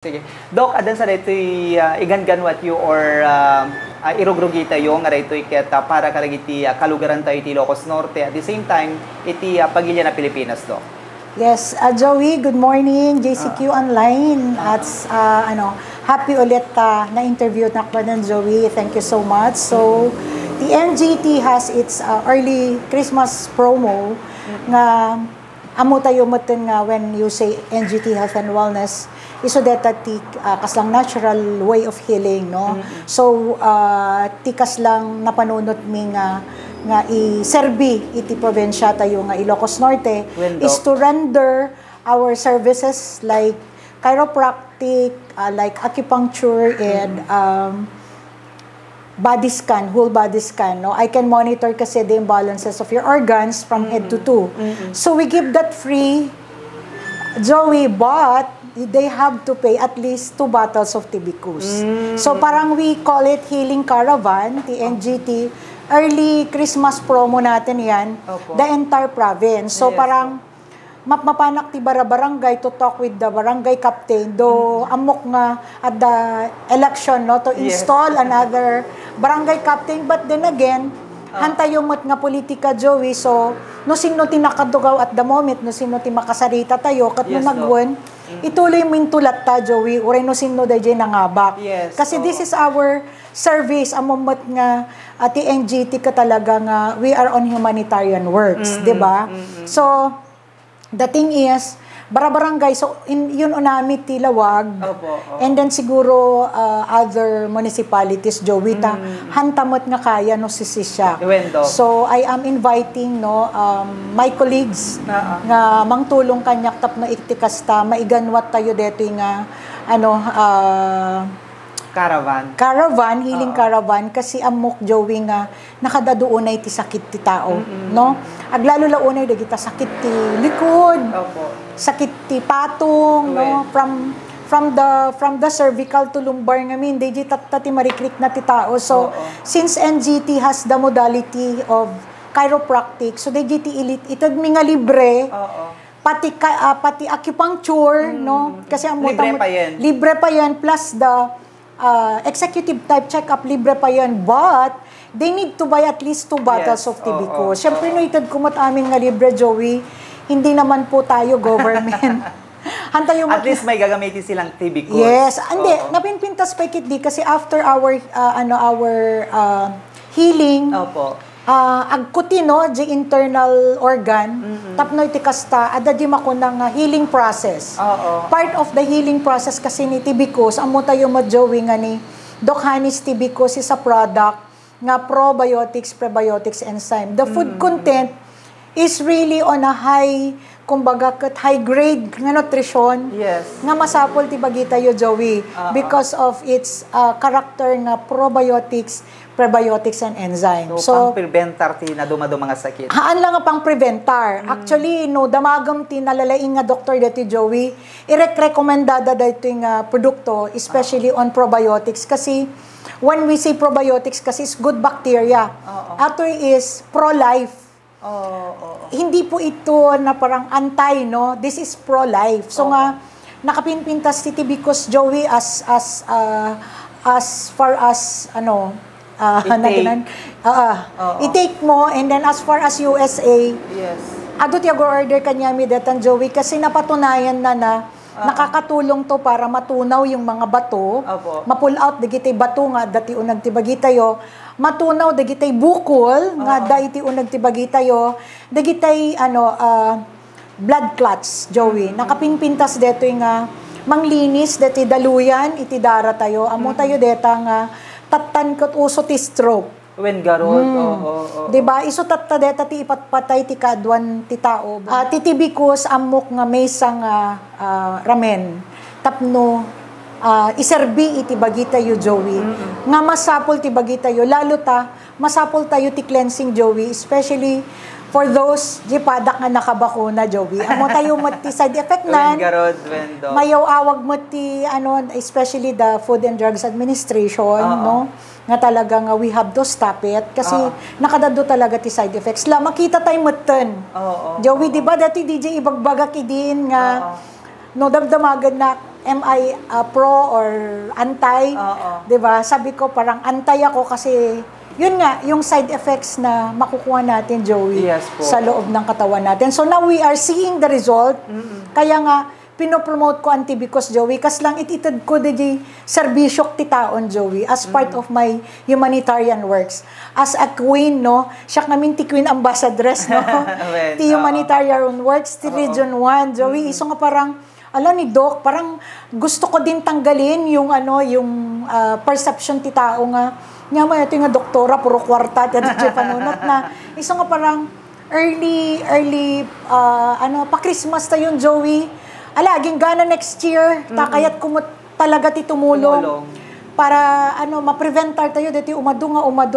Sige. Dok, adan sa dito igangan what you or irugrugita tayo nga dito iketa para karagiti kalugaran tayo iti Ilocos Norte. At the same time, iti pagilya na Pilipinas, Dok. Yes, Joey, good morning. JCQ Online. At happy ulit na interview na ko ng Joey. Thank you so much. So, the NGT has its early Christmas promo nga amo tayo matin nga when you say NGT Health and Wellness iso deta ti kaslang natural way of healing, no? So ti kaslang napanunot mi nga i-serbi iti probinsya tayo nga Ilocos Norte is to render our services like chiropractic, like acupuncture and body scan, whole body scan, no? I can monitor kasi the imbalances of your organs from head to toe. So we give that free, Joey, but they have to pay at least 2 bottles of Tibicus. So parang we call it Healing Caravan, the NGT. Early Christmas promo natin yan, the entire province. So parang mapanak ti barangay to talk with the barangay captain do amok nga at the election, no, to install another barangay captain. But then again, hantayong mat nga politika, Joey. So no sino ti nakadugaw at the moment, no sino ti makasarita tayo kat no nagwon ituloy mo yung tulat ta, Joey, uray no sino dayjay nangabak. Kasi this is our service, amomot nga ati NGT ka talaga nga we are on humanitarian works, di ba? So, the thing is, barangay, so yun unami tilawag, and then siguro other municipalities, Joey, hantamot nga kaya no sisisya. So I am inviting my colleagues nga mangtulong kanyak tapno iktikasta maiganwat tayo deto nga Caravan, healing caravan, kasi amok, Joey, nga nakadaduunay ti sakit ti tao, no? Aglalo launay dagita sakit ti likod, sakit ti patong, no? From the cervical to lumbar ngamin, dayjay ti marikrik na ti tao. So since NGT has the modality of chiropractic, so dayjay ti itag mi nga libre. Pati acupuncture, no? Kasi libre pa yan plus the executive type check-up, libre pa yan, but they need to buy at least 2 bottles of Tibicus. Siyempre, no, itad kumot amin nga libre, Joey, hindi naman po tayo government. At least may gagamitin silang Tibicus. Yes, hindi, napinpintas pa ikit di kasi after our healing, agkuti, no, di internal organ, tapno itikasta, ada di makunang healing process. Part of the healing process kasi ni Tibicus, amo tayo ma-Joey nga ni Doc Hanis Tibicus is a product nga probiotics, prebiotics enzyme. The food content is really on a high, kumbaga high grade nga nutrition. Nga masapol ti bagita yo, Joey, because of its character nga probiotics, prebiotics and enzymes. So pang-preventar ti na dumado mga sakit. Haan lang nga pang-preventar. Actually, no, damagam ti nalalaing nga doktor dito, Joey, i-recommendada dito yung produkto, especially on probiotics. Kasi when we say probiotics, kasi is good bacteria. Ato is pro-life. Hindi po ito na parang anti, no? This is pro-life. So nga, nakapinpintas ti Tibicus, Joey, as far as, i-take mo, and then as far as USA, adot yung order kanya mi datan, Joey, kasi napatunayan na nakakatulong to para matunaw yung mga bato, ma-pull out dagitay bato nga dati unag tibagitayo, matunaw dagitay bukol nga dati unag tibagitayo, dagitay blood clots, Joey. Nakapinpintas deto nga manglinis dati daluyan iti dara tayo, amo tayo deta nga tatan kat uso ti stroke. When garod, diba? Iso tatta deta ti ipatpatay ti kadwan ti tao. Ti Tibicus amok nga maysa nga ramen. Tapno iserbi iti bagita yo, Joey. Nga masapol ti bagita yo. Lalo masapol tayo ti cleansing, Joey. Especially for those di padak nga nakabakuna, Joey. Amo tayo mo ti side effect nan. Mayaw awag mo ti especially the Food and Drugs Administration, no? Nga talaga nga we have to stop it kasi nakadado talaga ti side effects. Makita tayo matan. Joey, di ba dati DJ ibagbagak idin nga no damdamagan na am I pro or anti? Oo. 'Di ba? Sabi ko parang anti ako kasi yun nga, yung side effects na makukuha natin, Joey, Yes po. sa loob ng katawan natin. So now we are seeing the result. Kaya nga, pinopromote ko antibicos, Joey, kas lang ititad ko di serbisyok ti taon, Joey, as part of my humanitarian works. As a queen, no, siya namin ti queen ambassadress, no, Well, ti humanitarian works, ti Region 1, Joey, iso nga parang, alam ni Doc, parang gusto ko din tanggalin yung perception ti tao nga nga may ito nga doktora puro kwarta at panunot na iso nga parang early pa Christmas ta yun, Joey. Alaging gana next year takayat kumot talaga ti tumulong para ma-prevent tayo dito umado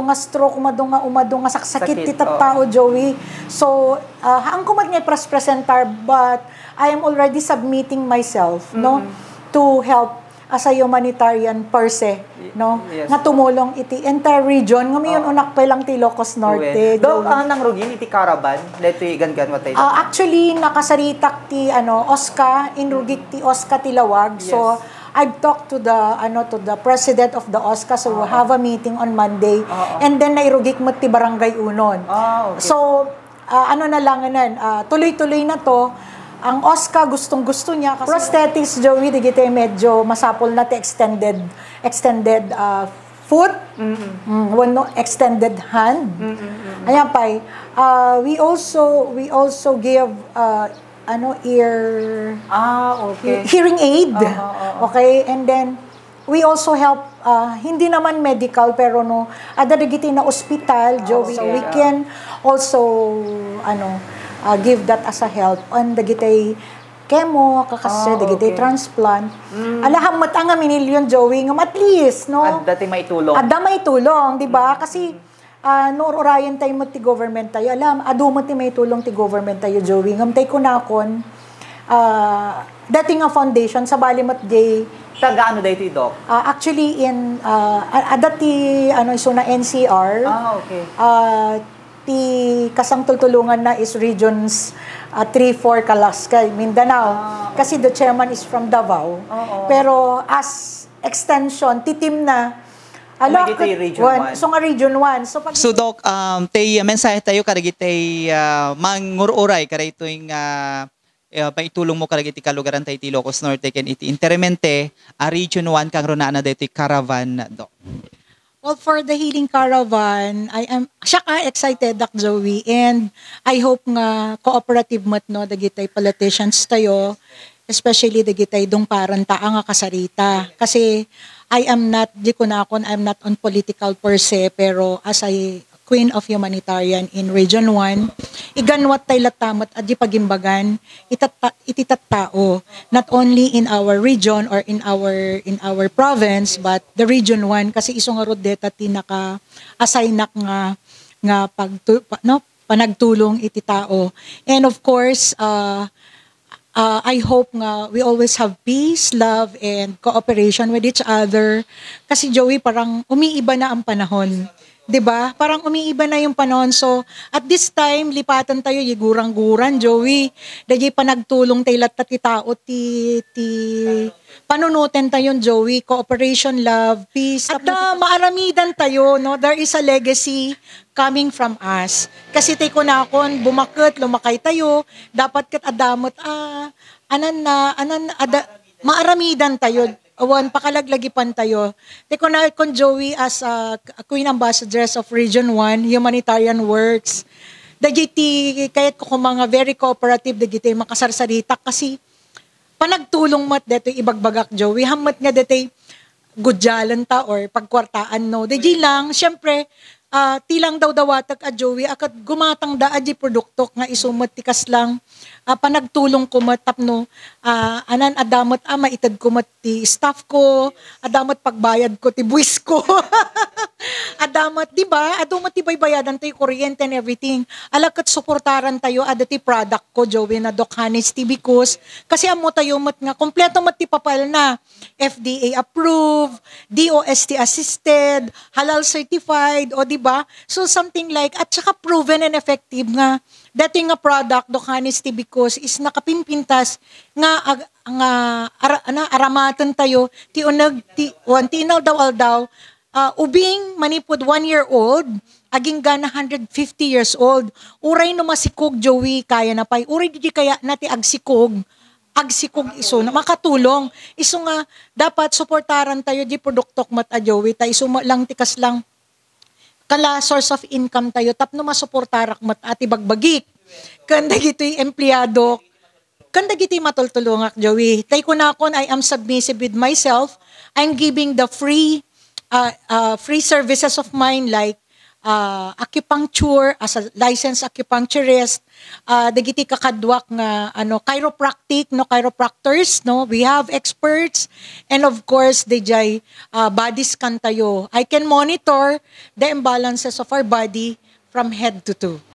nga stroke, umado nga saksakit ti tao, Joey. So ang kumat nga presentar, but I am already submitting myself no to help as a humanitarian per se, no? Yes. Nga tumulong iti entire region, nga mayon unak pa lang ti Ilocos Norte. Dok, nang rugin iti caravan, dito igan-gan watay. Actually, nakasaritak ti OSCA, inrugik ti OSCA ti Lawag. Yes. So, I've talked to the president of the OSCA, so we'll have a meeting on Monday. And then nairugik mo ti Barangay Unon. Okay. So, na lang tuloy-tuloy na to. Ang OSCA gustong-gusto niya kasi prosthetics, Joey, digiti medyo masapol na ti extended foot, extended hand. Ayan pa. We also give hearing aid. Okay, and then we also help hindi naman medical pero ada digiti na ospital, Joey. So we can also give that as a help and dagitay chemo dagitay transplant. Alahamat ang minilyon, Joey, ngam at least no Dati may tulong. adda may tulong, di ba? Kasi noorayan tayo mo ti government tayo, adu mo ti may tulong ti government tayo, Joey, ngam tay kunakon dati nga foundation sa Balimat Day Taga dito, Doc? actually in dati iso na NCR. Okay. Ti kasang tultulungan na is regions 3-4 Kalaskay, Mindanao. Kasi the chairman is from Davao. Pero as extension, titim na Region 1. So nga Region 1. So Doc, tay mensahe tayo karagitay mangururay karay tuing paitulong mo karagiti kalugaran tayo ti Ilocos Norte ken iti intermente Region 1 kang ronana dito caravan, Doc. Well, for the Healing Caravan, I am excited, Doc Joey, and I hope nga cooperative mat no dagitay politicians tayo, especially dagitay dong paranta nga kasarita. Kasi I'm not on political per se, pero as a Queen of Humanitarian in Region 1, iganwat tay latamat at di pagimbagan ititat tao, not only in our region or in our province, but the Region 1 kasi iso nga rodeta ti naka-assignak nga panagtulong iti tao. And of course, I hope nga we always have peace, love, and cooperation with each other. Kasi Joey, parang umiiba na ang panahon. 'Di ba? Parang umiiba na yung panahon. So, at this time, lipatan tayo gurang-guran, Joey. Dahil panagtulong tayo lahat ti tao ti panunutin tayo, Joey. Cooperation, love, peace. At maaramidan tayo, no? There is a legacy coming from us. Kasi tayo kunakon, bumakit, lumakay tayo. Dapat kat adamot, maaramidan tayo. Awan, pakalaglagipan tayo. Teko na kon Joey as a Queen Ambassadress of Region 1, Humanitarian Works. Dagiti, kahit ko mga very cooperative, dagiti makasarsarita kasi panagtulong mat dito ibagbagak, Joey. Hamat nga dito gudyalan ta or pagkwartaan, no. Dagi lang, syempre, tilang daw dawatag a Joey, akat gumatang da aji produkto nga isumot tikas lang, panagtulong ko matapno, anan adamot maitad ko mat ti staff ko, adamot pagbayad ko ti buwis ko. Adamat, di ba? Adamat ti bayadan tayo kuryente and everything. Alakat suportaran tayo adati product ko, Joey, na Dokhanis ti because kasi amo tayo mat nga, kompleto mat ti papal na. FDA approved, DOST assisted, halal certified, o di ba? So something like, at saka proven and effective nga, dating nga product, Dokhanis ti because is nakapimpintas nga aramatan tayo, ti unag, ti inal daw, ubing manipod 1-year-old, aging gana 150 years old. Uray no masikog, Joey, kaya na pay. Uray di kaya nati agsikog iso na makatulong. Iso nga, dapat suportaran tayo di produktok mat Joey, tayo iso lang tikas lang kala source of income tayo, tapno masuportarak mat ati bagbagik. Kanda gito'y empleyado, kanda gito'y matultulungak, Joey. Tay ko na akon, I am submissive with myself. I'm giving the free services of mine like acupuncture as a licensed acupuncturist, dagiti kakadwak nga chiropractors, no, we have experts, and of course DJ body scan tayo. I can monitor the imbalances of our body from head to toe.